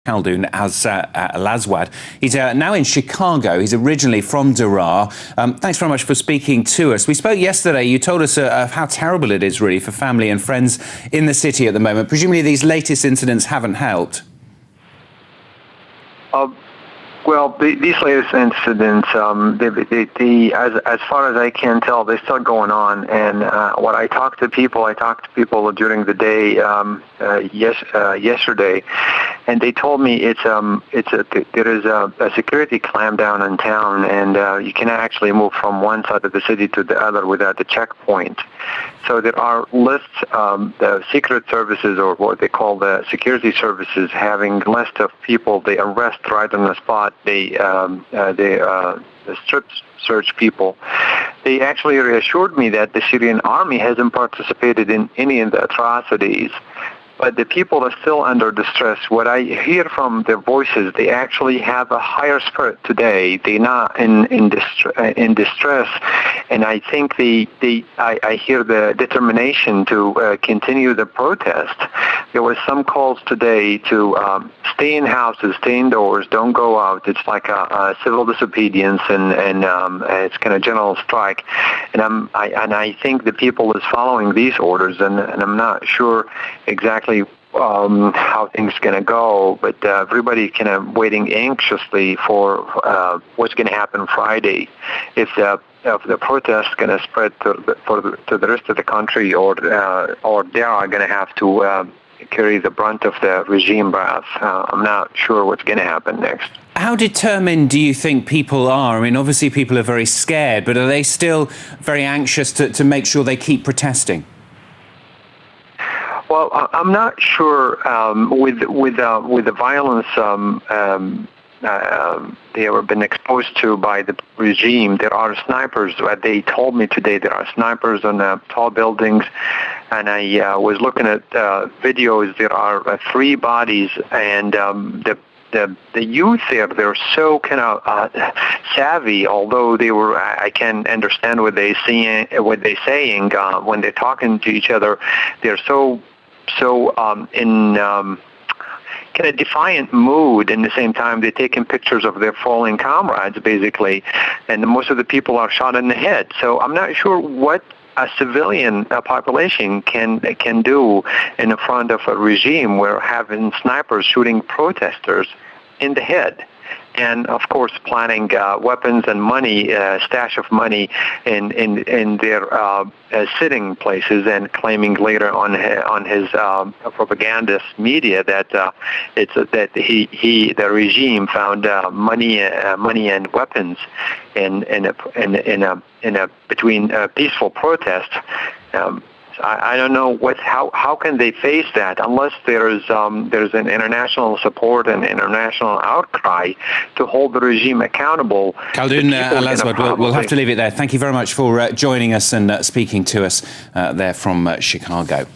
Khaldun Al-Aswad. He's now in Chicago. He's originally from Daraa. Thanks very much for speaking to us. We spoke yesterday. You told us of how terrible it is, really, for family and friends in the city at the moment. Presumably these latest incidents haven't helped. Well, these latest incidents, as far as I can tell, they're still going on. And when I talked to people during the day yesterday, and they told me there is a security clampdown in town, and you can actually move from one side of the city to the other without the checkpoint. So there are lists, the secret services, or what they call the security services, having a list of people they arrest right on the spot. They strip search people. They actually reassured me that the Syrian army hasn't participated in any of the atrocities. But the people are still under distress. What I hear from their voices, they actually have a higher spirit today. They're not in distress, and I think I hear the determination to continue the protest. There was some calls today to stay in houses, stay indoors, don't go out. It's like a civil disobedience, and it's kind of general strike. And I think the people is following these orders, and I'm not sure exactly how things are going to go, but everybody kind of waiting anxiously for what's going to happen Friday, if the protest is going to spread to the rest of the country, or they are going to have to carry the brunt of the regime wrath. I'm not sure what's going to happen next. How determined do you think people are? I mean, obviously people are very scared, but are they still very anxious to make sure they keep protesting? Well, I'm not sure with the violence they have been exposed to by the regime. There are snipers. They told me today there are snipers on tall buildings, and I was looking at videos. There are 3 bodies, and the youth there, they're so kind of savvy. Although I can understand what they're saying when they're talking to each other. They're so in kind of defiant mood. In the same time, they're taking pictures of their fallen comrades, basically, and most of the people are shot in the head. So I'm not sure what a civilian population can do in front of a regime where having snipers shooting protesters in the head. And of course, planning weapons and money, stash of money in their sitting places, and claiming later on his propagandist media that the regime found money and weapons between peaceful protest. I don't know how can they face that unless there's an international support and international outcry to hold the regime accountable. Khaldun Al-Aswad, we'll have to leave it there. Thank you very much for joining us and speaking to us there from Chicago.